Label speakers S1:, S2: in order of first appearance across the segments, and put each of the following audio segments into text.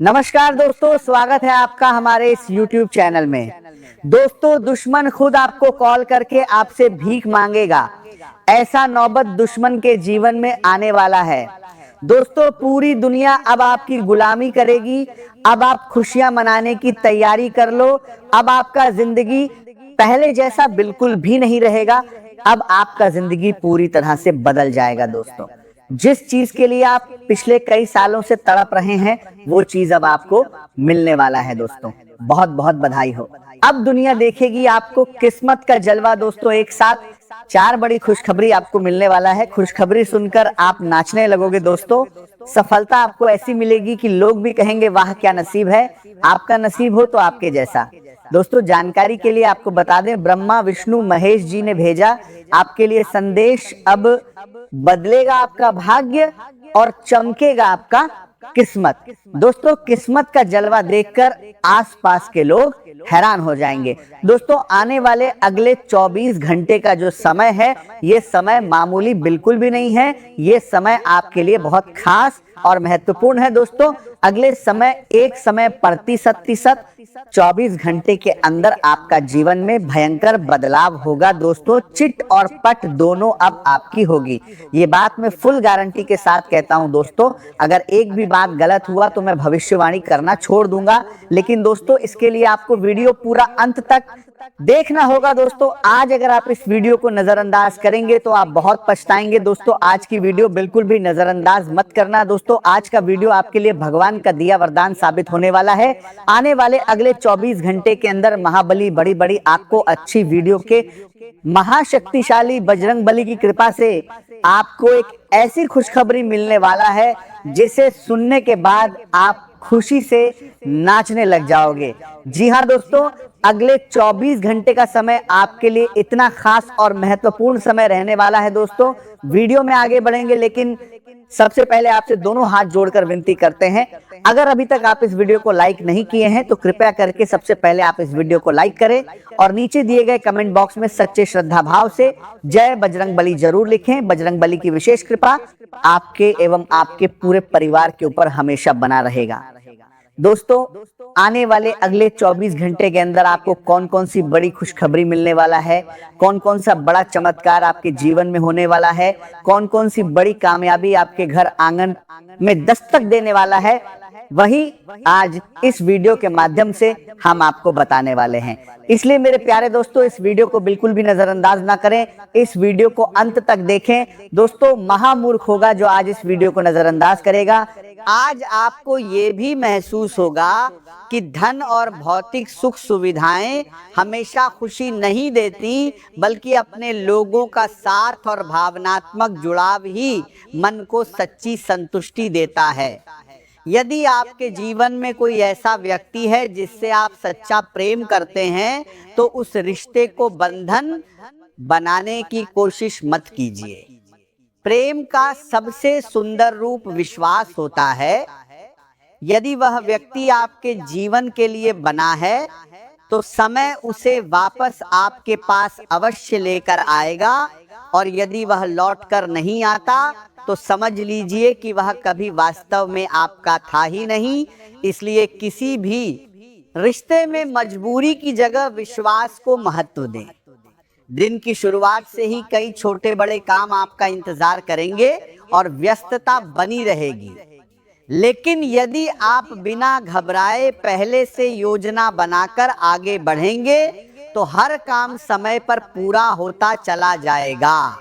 S1: नमस्कार दोस्तों, स्वागत है आपका हमारे इस YouTube चैनल में। दोस्तों, दुश्मन खुद आपको कॉल करके आपसे भीख मांगेगा। ऐसा नौबत दुश्मन के जीवन में आने वाला है। दोस्तों, पूरी दुनिया अब आपकी गुलामी करेगी। अब आप खुशियां मनाने की तैयारी कर लो। अब आपका जिंदगी पहले जैसा बिल्कुल भी नहीं रहेगा। अब आपका जिंदगी पूरी तरह से बदल जाएगा। दोस्तों, जिस चीज के लिए आप पिछले कई सालों से तड़प रहे हैं, वो चीज अब आपको मिलने वाला है। दोस्तों, बहुत बहुत बधाई हो। अब दुनिया देखेगी आपको किस्मत का जलवा। दोस्तों, एक साथ चार बड़ी खुशखबरी आपको मिलने वाला है। खुशखबरी सुनकर आप नाचने लगोगे। दोस्तों, सफलता आपको ऐसी मिलेगी कि लोग भी कहेंगे वाह क्या नसीब है। आपका नसीब हो तो आपके जैसा। दोस्तों, जानकारी के लिए आपको बता दें, ब्रह्मा विष्णु महेश जी ने भेजा आपके लिए संदेश। अब बदलेगा आपका भाग्य और चमकेगा आपका किस्मत। दोस्तों, किस्मत का जलवा देखकर आसपास के लोग हैरान हो जाएंगे। दोस्तों, आने वाले अगले 24 घंटे का जो समय है, ये समय मामूली बिल्कुल भी नहीं है। ये समय आपके लिए बहुत खास और महत्वपूर्ण है। दोस्तों, अगले समय एक समय प्रतिशत 24 घंटे के अंदर आपका जीवन में भयंकर बदलाव होगा। दोस्तों, चिट और पट दोनों अब आपकी होगी। ये बात मैं फुल गारंटी के साथ कहता हूं। दोस्तों, अगर एक भी बात गलत हुआ तो मैं भविष्यवाणी करना छोड़ दूंगा। लेकिन दोस्तों, इसके लिए आपको वीडियो पूरा अंत तक देखना होगा। दोस्तों, आज अगर आप इस वीडियो को नजरअंदाज करेंगे तो आप बहुत पछताएंगे। दोस्तों, आज की वीडियो बिल्कुल भी नजरअंदाज मत करना। दोस्तों, आज का वीडियो आपके लिए भगवान का दिया वरदान साबित होने वाला है। आने वाले अगले 24 घंटे के अंदर महाबली बड़ी बड़ी आपको अच्छी वीडियो के महाशक्तिशाली बजरंग बली की कृपा से आपको एक ऐसी खुशखबरी मिलने वाला है जिसे सुनने के बाद आप खुशी से नाचने लग जाओगे। जी हाँ दोस्तों, अगले 24 घंटे का समय आपके लिए इतना खास और महत्वपूर्ण समय रहने वाला है। दोस्तों, वीडियो में आगे बढ़ेंगे, लेकिन सबसे पहले आपसे दोनों हाथ जोड़कर विनती करते हैं, अगर अभी तक आप इस वीडियो को लाइक नहीं किए हैं तो कृपया करके सबसे पहले आप इस वीडियो को लाइक करें और नीचे दिए गए कमेंट बॉक्स में सच्चे श्रद्धा भाव से जय बजरंग बली जरूर लिखें। बजरंग बली की विशेष कृपा आपके एवं आपके पूरे परिवार के ऊपर हमेशा बना रहेगा। दोस्तों, आने वाले अगले 24 घंटे के अंदर आपको कौन कौन सी बड़ी खुशखबरी मिलने वाला है, कौन कौन सा बड़ा चमत्कार आपके जीवन में होने वाला है, कौन कौन सी बड़ी कामयाबी आपके घर आंगन में दस्तक देने वाला है, वही आज इस वीडियो के माध्यम से हम आपको बताने वाले हैं। इसलिए मेरे प्यारे दोस्तों, इस वीडियो को बिल्कुल भी नजरअंदाज ना करें, इस वीडियो को अंत तक देखें। दोस्तों, महामूर्ख होगा जो आज इस वीडियो को नजरअंदाज करेगा। आज आपको ये भी महसूस होगा कि धन और भौतिक सुख सुविधाएं हमेशा खुशी नहीं देती, बल्कि अपने लोगों का साथ और भावनात्मक जुड़ाव ही मन को सच्ची संतुष्टि देता है। यदि आपके जीवन में कोई ऐसा व्यक्ति है जिससे आप सच्चा प्रेम करते हैं, तो उस रिश्ते को बंधन बनाने की कोशिश मत कीजिए। प्रेम का सबसे सुंदर रूप विश्वास होता है। यदि वह व्यक्ति आपके जीवन के लिए बना है, तो समय उसे वापस आपके पास अवश्य लेकर आएगा, और यदि वह लौटकर नहीं आता तो समझ लीजिए कि वह कभी वास्तव में आपका था ही नहीं। इसलिए किसी भी रिश्ते में मजबूरी की जगह विश्वास को महत्व दें। दिन की शुरुआत से ही कई छोटे बड़े काम आपका इंतजार करेंगे और व्यस्तता बनी रहेगी। लेकिन यदि आप बिना घबराए पहले से योजना बनाकर आगे बढ़ेंगे तो हर काम समय पर पूरा होता चला जाएगा।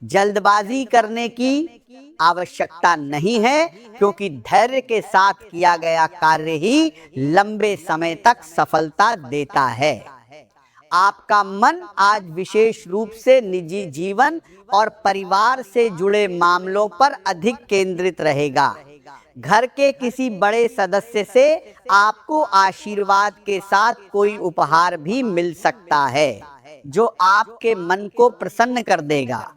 S1: जल्दबाजी करने की आवश्यकता नहीं है, क्योंकि धैर्य के साथ किया गया कार्य ही लंबे समय तक सफलता देता है। आपका मन आज विशेष रूप से निजी जीवन और परिवार से जुड़े मामलों पर अधिक केंद्रित रहेगा। घर के किसी बड़े सदस्य से आपको आशीर्वाद के साथ कोई उपहार भी मिल सकता है, जो आपके मन को प्रसन्न कर देगा।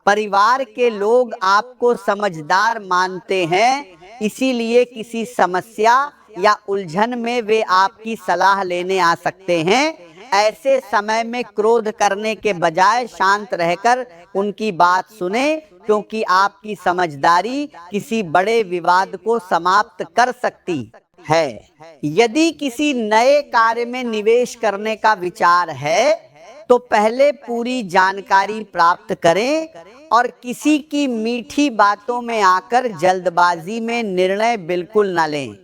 S1: परिवार के लोग आपको समझदार मानते हैं, इसीलिए किसी समस्या या उलझन में वे आपकी सलाह लेने आ सकते हैं। ऐसे समय में क्रोध करने के बजाय शांत रहकर उनकी बात सुने, क्योंकि आपकी समझदारी किसी बड़े विवाद को समाप्त कर सकती है। यदि किसी नए कार्य में निवेश करने का विचार है तो पहले पूरी जानकारी प्राप्त करें और किसी की मीठी बातों में आकर जल्दबाजी में निर्णय बिल्कुल न लें।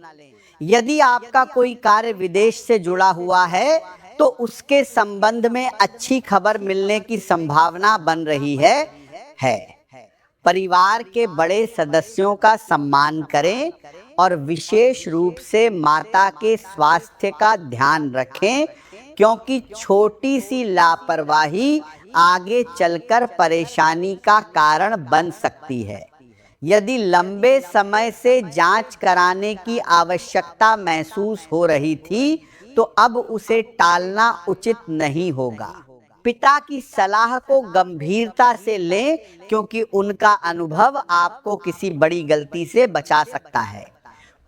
S1: यदि आपका कोई कार्य विदेश से जुड़ा हुआ है तो उसके संबंध में अच्छी खबर मिलने की संभावना बन रही है। परिवार के बड़े सदस्यों का सम्मान करें और विशेष रूप से माता के स्वास्थ्य का ध्यान रखें, क्योंकि छोटी सी लापरवाही आगे चलकर परेशानी का कारण बन सकती है। यदि लंबे समय से जांच कराने की आवश्यकता महसूस हो रही थी तो अब उसे टालना उचित नहीं होगा। पिता की सलाह को गंभीरता से लें, क्योंकि उनका अनुभव आपको किसी बड़ी गलती से बचा सकता है।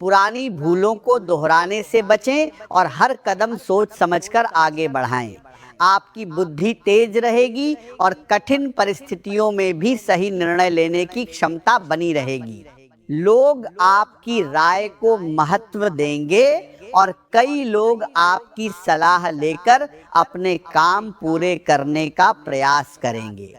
S1: पुरानी भूलों को दोहराने से बचें और हर कदम सोच समझकर आगे बढ़ाएं। आपकी बुद्धि तेज रहेगी और कठिन परिस्थितियों में भी सही निर्णय लेने की क्षमता बनी रहेगी। लोग आपकी राय को महत्व देंगे और कई लोग आपकी सलाह लेकर अपने काम पूरे करने का प्रयास करेंगे।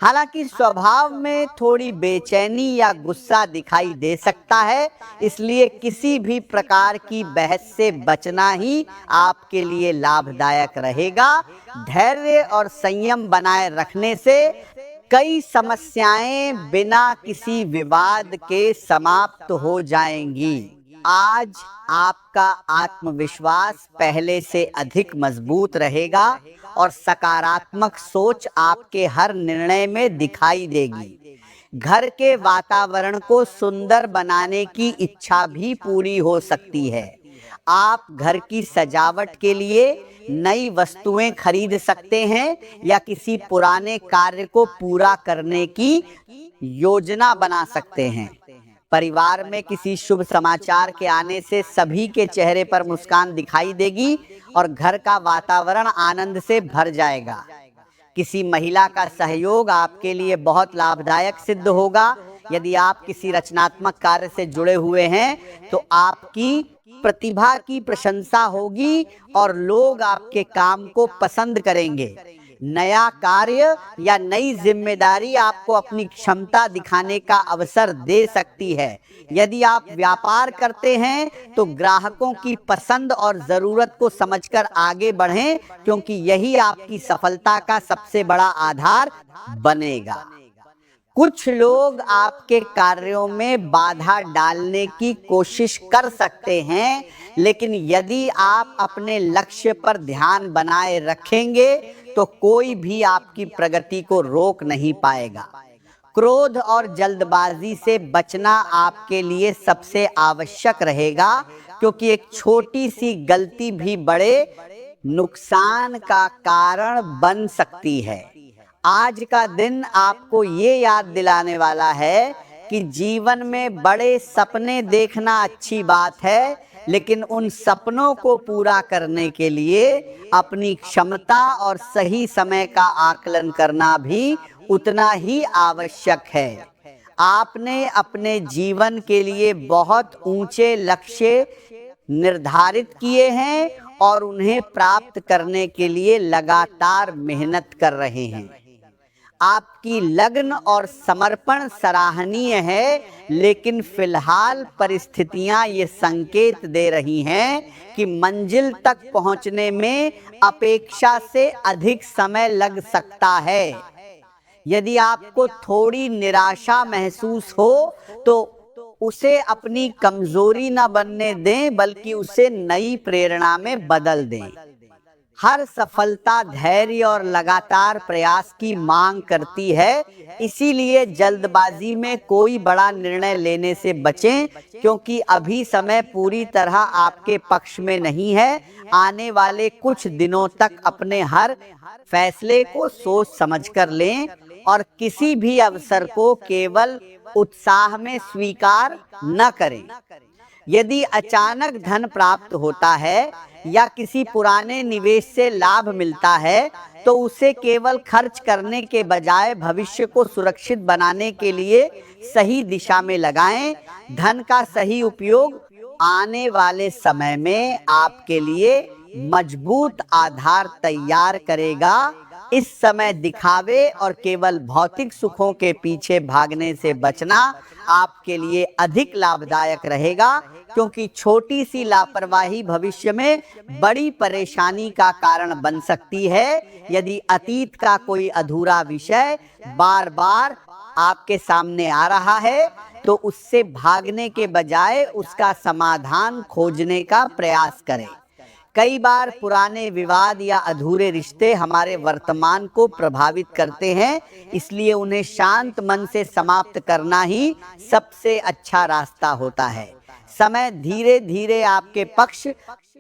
S1: हालांकि स्वभाव में थोड़ी बेचैनी या गुस्सा दिखाई दे सकता है, इसलिए किसी भी प्रकार की बहस से बचना ही आपके लिए लाभदायक रहेगा। धैर्य और संयम बनाए रखने से कई समस्याएं बिना किसी विवाद के समाप्त हो जाएंगी। आज आपका आत्मविश्वास पहले से अधिक मजबूत रहेगा और सकारात्मक सोच आपके हर निर्णय में दिखाई देगी। घर के वातावरण को सुंदर बनाने की इच्छा भी पूरी हो सकती है। आप घर की सजावट के लिए नई वस्तुएं खरीद सकते हैं या किसी पुराने कार्य को पूरा करने की योजना बना सकते हैं। परिवार में किसी शुभ समाचार के आने से सभी के चेहरे पर मुस्कान दिखाई देगी और घर का वातावरण आनंद से भर जाएगा। किसी महिला का सहयोग आपके लिए बहुत लाभदायक सिद्ध होगा। यदि आप किसी रचनात्मक कार्य से जुड़े हुए हैं तो आपकी प्रतिभा की प्रशंसा होगी और लोग आपके काम को पसंद करेंगे। नया कार्य या नई जिम्मेदारी आपको अपनी क्षमता दिखाने का अवसर दे सकती है। यदि आप व्यापार करते हैं तो ग्राहकों की पसंद और जरूरत को समझकर आगे बढ़ें, क्योंकि यही आपकी सफलता का सबसे बड़ा आधार बनेगा। कुछ लोग आपके कार्यों में बाधा डालने की कोशिश कर सकते हैं, लेकिन यदि आप अपने लक्ष्य पर ध्यान बनाए रखेंगे तो कोई भी आपकी प्रगति को रोक नहीं पाएगा। क्रोध और जल्दबाजी से बचना आपके लिए सबसे आवश्यक रहेगा, क्योंकि एक छोटी सी गलती भी बड़े नुकसान का कारण बन सकती है। आज का दिन आपको ये याद दिलाने वाला है कि जीवन में बड़े सपने देखना अच्छी बात है, लेकिन उन सपनों को पूरा करने के लिए अपनी क्षमता और सही समय का आकलन करना भी उतना ही आवश्यक है। आपने अपने जीवन के लिए बहुत ऊंचे लक्ष्य निर्धारित किए हैं और उन्हें प्राप्त करने के लिए लगातार मेहनत कर रहे हैं। आपकी लगन और समर्पण सराहनीय है, लेकिन फिलहाल परिस्थितियां ये संकेत दे रही हैं कि मंजिल तक पहुंचने में अपेक्षा से अधिक समय लग सकता है। यदि आपको थोड़ी निराशा महसूस हो तो उसे अपनी कमजोरी न बनने दें, बल्कि उसे नई प्रेरणा में बदल दें। हर सफलता धैर्य और लगातार प्रयास की मांग करती है, इसीलिए जल्दबाजी में कोई बड़ा निर्णय लेने से बचें, क्योंकि अभी समय पूरी तरह आपके पक्ष में नहीं है। आने वाले कुछ दिनों तक अपने हर फैसले को सोच समझकर लें और किसी भी अवसर को केवल उत्साह में स्वीकार न करें। यदि अचानक धन प्राप्त होता है या किसी पुराने निवेश से लाभ मिलता है तो उसे केवल खर्च करने के बजाय भविष्य को सुरक्षित बनाने के लिए सही दिशा में लगाएं। धन का सही उपयोग आने वाले समय में आपके लिए मजबूत आधार तैयार करेगा। इस समय दिखावे और केवल भौतिक सुखों के पीछे भागने से बचना आपके लिए अधिक लाभदायक रहेगा, क्योंकि छोटी सी लापरवाही भविष्य में बड़ी परेशानी का कारण बन सकती है। यदि अतीत का कोई अधूरा विषय बार बार आपके सामने आ रहा है तो उससे भागने के बजाय उसका समाधान खोजने का प्रयास करें। कई बार पुराने विवाद या अधूरे रिश्ते हमारे वर्तमान को प्रभावित करते हैं, इसलिए उन्हें शांत मन से समाप्त करना ही सबसे अच्छा रास्ता होता है। समय धीरे धीरे आपके पक्ष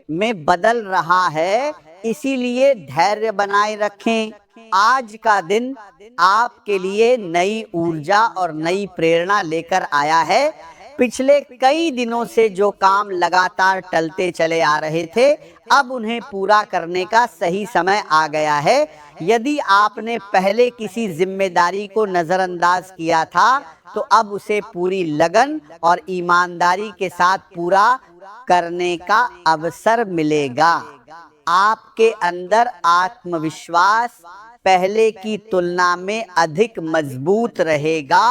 S1: में बदल रहा है, इसीलिए धैर्य बनाए रखें। आज का दिन आपके लिए नई ऊर्जा और नई प्रेरणा लेकर आया है। पिछले कई दिनों से जो काम लगातार टलते चले आ रहे थे, अब उन्हें पूरा करने का सही समय आ गया है। यदि आपने पहले किसी जिम्मेदारी को नजरअंदाज किया था तो अब उसे पूरी लगन और ईमानदारी के साथ पूरा करने का अवसर मिलेगा। आपके अंदर आत्मविश्वास पहले की तुलना में अधिक मजबूत रहेगा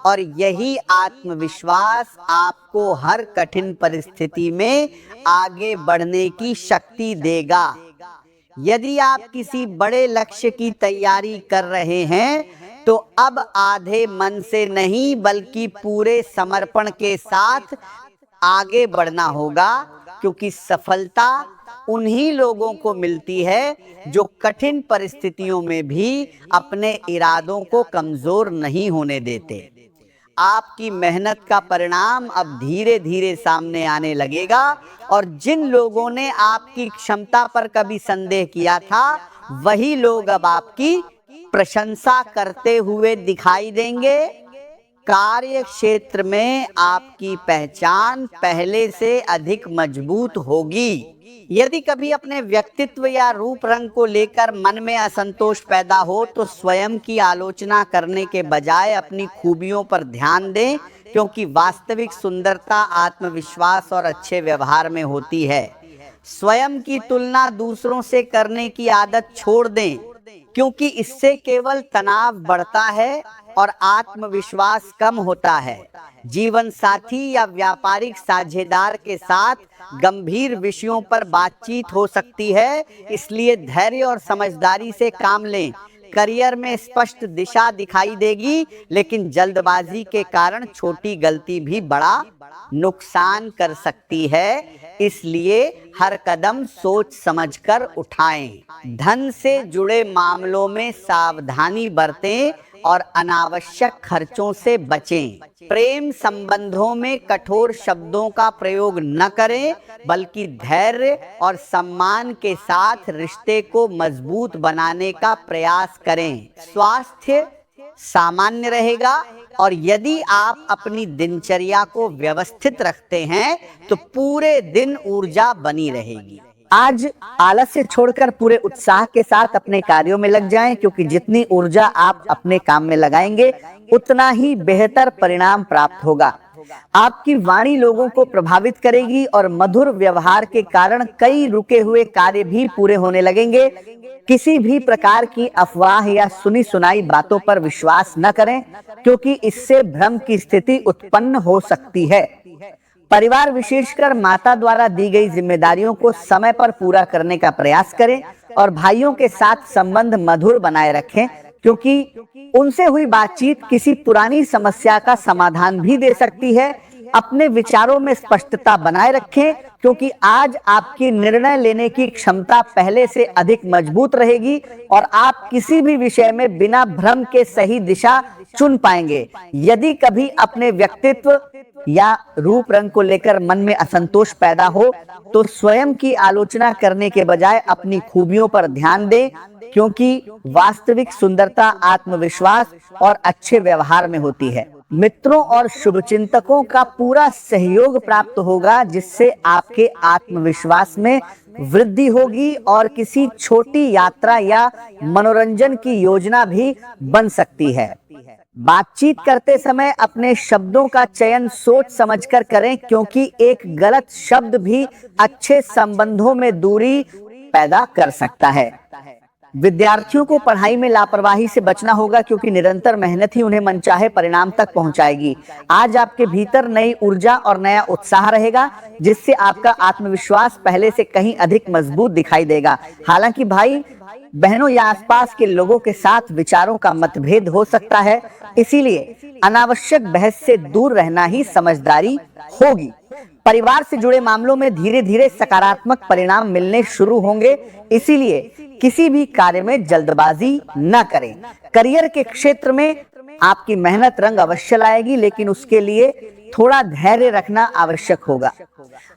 S1: और यही आत्मविश्वास आपको हर कठिन परिस्थिति में आगे बढ़ने की शक्ति देगा। यदि आप किसी बड़े लक्ष्य की तैयारी कर रहे हैं तो अब आधे मन से नहीं बल्कि पूरे समर्पण के साथ आगे बढ़ना होगा, क्योंकि सफलता उन्हीं लोगों को मिलती है जो कठिन परिस्थितियों में भी अपने इरादों को कमजोर नहीं होने देते। आपकी मेहनत का परिणाम अब धीरे धीरे सामने आने लगेगा और जिन लोगों ने आपकी क्षमता पर कभी संदेह किया था, वही लोग अब आपकी प्रशंसा करते हुए दिखाई देंगे। कार्य क्षेत्र में आपकी पहचान पहले से अधिक मजबूत होगी। यदि कभी अपने व्यक्तित्व या रूप रंग को लेकर मन में असंतोष पैदा हो तो स्वयं की आलोचना करने के बजाय अपनी खूबियों पर ध्यान दें, क्योंकि वास्तविक सुंदरता आत्मविश्वास और अच्छे व्यवहार में होती है। स्वयं की तुलना दूसरों से करने की आदत छोड़ दें, क्योंकि इससे केवल तनाव बढ़ता है और आत्मविश्वास कम होता है। जीवन साथी या व्यापारिक साझेदार के साथ गंभीर विषयों पर बातचीत हो सकती है, इसलिए धैर्य और समझदारी से काम लें। करियर में स्पष्ट दिशा दिखाई देगी, लेकिन जल्दबाजी के कारण छोटी गलती भी बड़ा नुकसान कर सकती है, इसलिए हर कदम सोच समझकर उठाएं। धन से जुड़े मामलों में सावधानी बरतें और अनावश्यक खर्चों से बचें। प्रेम संबंधों में कठोर शब्दों का प्रयोग न करें, बल्कि धैर्य और सम्मान के साथ रिश्ते को मजबूत बनाने का प्रयास करें। स्वास्थ्य सामान्य रहेगा और यदि आप अपनी दिनचर्या को व्यवस्थित रखते हैं तो पूरे दिन ऊर्जा बनी रहेगी। आज आलस्य छोड़कर पूरे उत्साह के साथ अपने कार्यों में लग जाएं, क्योंकि जितनी ऊर्जा आप अपने काम में लगाएंगे उतना ही बेहतर परिणाम प्राप्त होगा। आपकी वाणी लोगों को प्रभावित करेगी और मधुर व्यवहार के कारण कई रुके हुए कार्य भी पूरे होने लगेंगे। किसी भी प्रकार की अफवाह या सुनी सुनाई बातों पर विश्वास न करें, क्योंकि इससे भ्रम की स्थिति उत्पन्न हो सकती है। परिवार विशेषकर माता द्वारा दी गई जिम्मेदारियों को समय पर पूरा करने का प्रयास करें और भाइयों के साथ संबंध मधुर बनाए रखें, क्योंकि उनसे हुई बातचीत किसी पुरानी समस्या का समाधान भी दे सकती है। अपने विचारों में स्पष्टता बनाए रखें, क्योंकि आज आपकी निर्णय लेने की क्षमता पहले से अधिक मजबूत रहेगी और आप किसी भी विषय में बिना भ्रम के सही दिशा चुन पाएंगे। यदि कभी अपने व्यक्तित्व या रूप रंग को लेकर मन में असंतोष पैदा हो तो स्वयं की आलोचना करने के बजाय अपनी खूबियों पर ध्यान दें, क्योंकि वास्तविक सुंदरता आत्मविश्वास और अच्छे व्यवहार में होती है। मित्रों और शुभचिंतकों का पूरा सहयोग प्राप्त होगा, जिससे आपके आत्मविश्वास में वृद्धि होगी और किसी छोटी यात्रा या मनोरंजन की योजना भी बन सकती है। बातचीत करते समय अपने शब्दों का चयन सोच समझकर करें, क्योंकि एक गलत शब्द भी अच्छे संबंधों में दूरी पैदा कर सकता है। विद्यार्थियों को पढ़ाई में लापरवाही से बचना होगा, क्योंकि निरंतर मेहनत ही उन्हें मनचाहे परिणाम तक पहुंचाएगी। आज आपके भीतर नई ऊर्जा और नया उत्साह रहेगा, जिससे आपका आत्मविश्वास पहले से कहीं अधिक मजबूत दिखाई देगा। हालांकि भाई बहनों या आसपास के लोगों के साथ विचारों का मतभेद हो सकता है, इसीलिए अनावश्यक बहस से दूर रहना ही समझदारी होगी। परिवार से जुड़े मामलों में धीरे धीरे सकारात्मक परिणाम मिलने शुरू होंगे, इसीलिए किसी भी कार्य में जल्दबाजी न करें। करियर के क्षेत्र में आपकी मेहनत रंग अवश्य लाएगी, लेकिन उसके लिए थोड़ा धैर्य रखना आवश्यक होगा।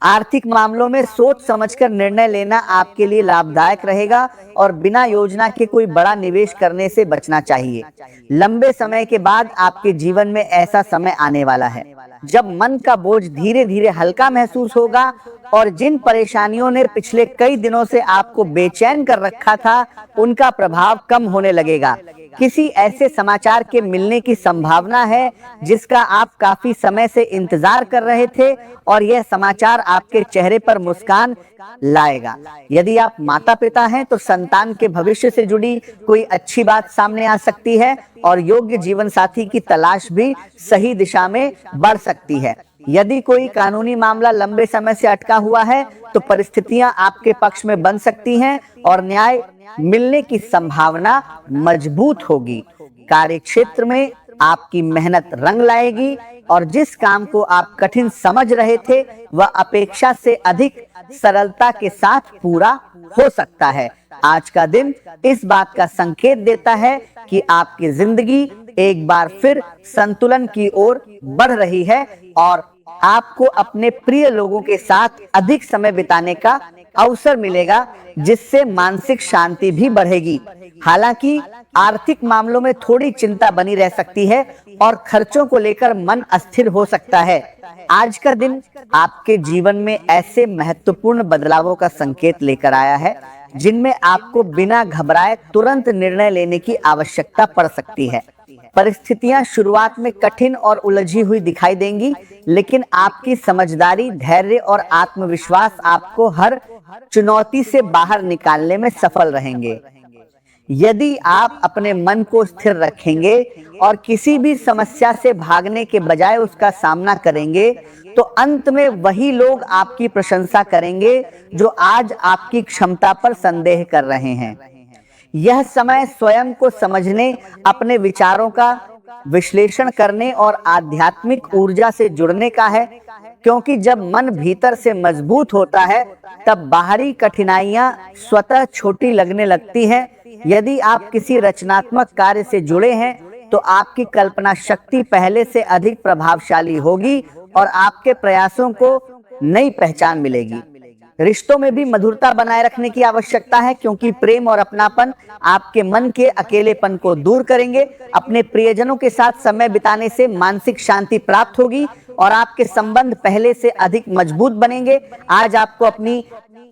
S1: आर्थिक मामलों में सोच समझकर निर्णय लेना आपके लिए लाभदायक रहेगा और बिना योजना के कोई बड़ा निवेश करने से बचना चाहिए। लंबे समय के बाद आपके जीवन में ऐसा समय आने वाला है जब मन का बोझ धीरे धीरे हल्का महसूस होगा और जिन परेशानियों ने पिछले कई दिनों से आपको बेचैन कर रखा था, उनका प्रभाव कम होने लगेगा। किसी ऐसे समाचार के मिलने की संभावना है जिसका आप काफी समय से इंतजार कर रहे थे, और यह समाचार आपके चेहरे पर मुस्कान लाएगा। यदि आप माता पिता हैं तो संतान के भविष्य से जुड़ी कोई अच्छी बात सामने आ सकती है और योग्य जीवन साथी की तलाश भी सही दिशा में बढ़ सकती है। यदि कोई कानूनी मामला लंबे समय से अटका हुआ है तो परिस्थितियां आपके पक्ष में बन सकती हैं और न्याय मिलने की संभावना मजबूत होगी। कार्य क्षेत्र में आपकी मेहनत रंग लाएगी और जिस काम को आप कठिन समझ रहे थे वह अपेक्षा से अधिक सरलता के साथ पूरा हो सकता है। आज का दिन इस बात का संकेत देता है कि आपकी जिंदगी एक बार फिर संतुलन की ओर बढ़ रही है और आपको अपने प्रिय लोगों के साथ अधिक समय बिताने का अवसर मिलेगा, जिससे मानसिक शांति भी बढ़ेगी। हालांकि आर्थिक मामलों में थोड़ी चिंता बनी रह सकती है और खर्चों को लेकर मन अस्थिर हो सकता है। आज का दिन आपके जीवन में ऐसे महत्वपूर्ण बदलावों का संकेत लेकर आया है जिनमें आपको बिना घबराए तुरंत निर्णय लेने की आवश्यकता पड़ सकती है। परिस्थितियां शुरुआत में कठिन और उलझी हुई दिखाई देंगी, लेकिन आपकी समझदारी, धैर्य और आत्मविश्वास आपको हर चुनौती से बाहर निकालने में सफल रहेंगे। यदि आप अपने मन को स्थिर रखेंगे और किसी भी समस्या से भागने के बजाय उसका सामना करेंगे, तो अंत में वही लोग आपकी प्रशंसा करेंगे जो आज आपकी क्षमता पर संदेह कर रहे हैं। यह समय स्वयं को समझने, अपने विचारों का विश्लेषण करने और आध्यात्मिक ऊर्जा से जुड़ने का है, क्योंकि जब मन भीतर से मजबूत होता है तब बाहरी कठिनाइयां स्वतः छोटी लगने लगती हैं। यदि आप किसी रचनात्मक कार्य से जुड़े हैं तो आपकी कल्पना शक्ति पहले से अधिक प्रभावशाली होगी और आपके प्रयासों को नई पहचान मिलेगी। रिश्तों में भी मधुरता बनाए रखने की आवश्यकता है, क्योंकि प्रेम और अपनापन आपके मन के अकेलेपन को दूर करेंगे। अपने प्रियजनों के साथ समय बिताने से मानसिक शांति प्राप्त होगी और आपके संबंध पहले से अधिक मजबूत बनेंगे। आज आपको अपनी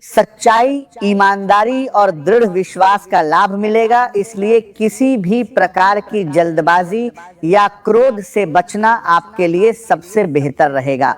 S1: सच्चाई, ईमानदारी और दृढ़ विश्वास का लाभ मिलेगा, इसलिए किसी भी प्रकार की जल्दबाजी या क्रोध से बचना आपके लिए सबसे बेहतर रहेगा।